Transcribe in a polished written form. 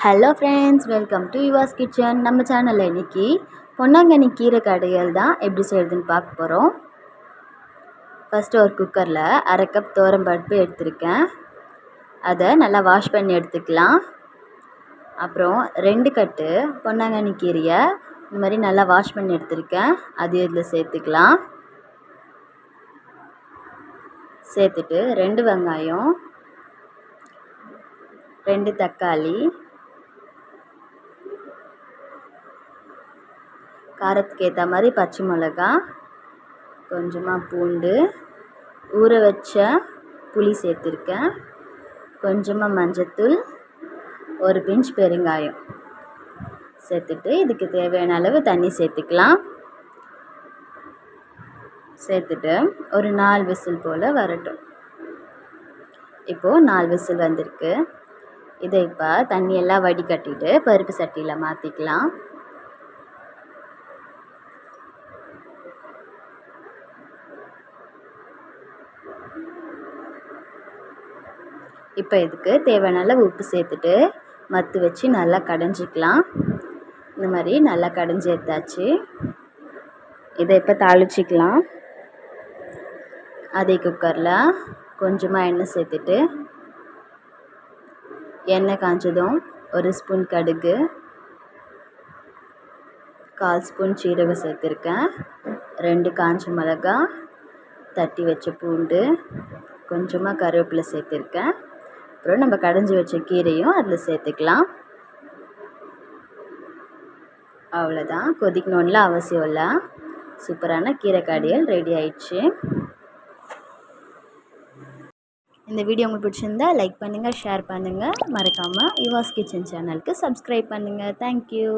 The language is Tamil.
Hello friends, welcome to Yuva's kitchen. நம்ம சேனலில் இன்றைக்கி பொன்னாங்கண்ணி கீரை கடைகள் தான் எப்படி செய்கிறதுன்னு பார்க்க போகிறோம். ஃபஸ்ட்டு ஒரு குக்கரில் 1/2 கப் துவரம்பருப்பு எடுத்திருக்கேன். அதை நல்லா வாஷ் பண்ணி எடுத்துக்கலாம். அப்புறம் 2 கட்டு பொன்னாங்கண்ணி கீரையை இந்த மாதிரி நல்லா வாஷ் பண்ணி எடுத்திருக்கேன். அதையும் இதில் சேர்த்துக்கலாம். சேர்த்துட்டு 2 வெங்காயம், 2 தக்காளி, காரத்துக்கு ஏற்ற மாதிரி பச்சை மிளகா, கொஞ்சமாக பூண்டு, ஊற வச்ச புளி சேர்த்துருக்கேன், கொஞ்சமாக மஞ்சத்தூள், ஒரு பிஞ்ச் பெருங்காயம் சேர்த்துட்டு இதுக்கு தேவையான அளவு தண்ணி சேர்த்துக்கலாம். சேர்த்துட்டு ஒரு 4 விசில் போல் வரட்டும். இப்போது 4 விசில் வந்திருக்கு. இதை இப்போ தண்ணியெல்லாம் வடிகட்டிட்டு பருப்பு சட்டியில் மாற்றிக்கலாம். இப்போ இதுக்கு தேவையான அளவு உப்பு சேர்த்துட்டு மத்து வச்சு நல்லா கடைஞ்சிக்கலாம். இந்த மாதிரி நல்லா கடைஞ்சி எடுத்தாச்சு. இதை இப்போ தாளிச்சிக்கலாம். அதே குக்கரில் கொஞ்சமாக எண்ணெய் சேர்த்துட்டு எண்ணெய் காய்ச்சதும் 1 ஸ்பூன் கடுகு, 1/4 ஸ்பூன் சீரகம் சேர்த்துருக்கேன், 2 காஞ்ச மிளகா, தட்டி வச்ச பூண்டு, கொஞ்சமாக கருவேப்பிலை சேர்த்துருக்கேன். அப்புறம் நம்ம கடைஞ்சி வச்ச கீரையும் அதில் சேர்த்துக்கலாம். அவ்வளோதான், கொதிக்கணும்ல அவசியம் இல்லை. சூப்பரான கீரை கடையல் ரெடி ஆயிடுச்சு. இந்த வீடியோ உங்களுக்கு பிடிச்சிருந்தா லைக் பண்ணுங்கள், ஷேர் பண்ணுங்கள், மறக்காமல் யுவாஸ் கிச்சன் சேனலுக்கு சப்ஸ்கிரைப் பண்ணுங்கள். தேங்க்யூ.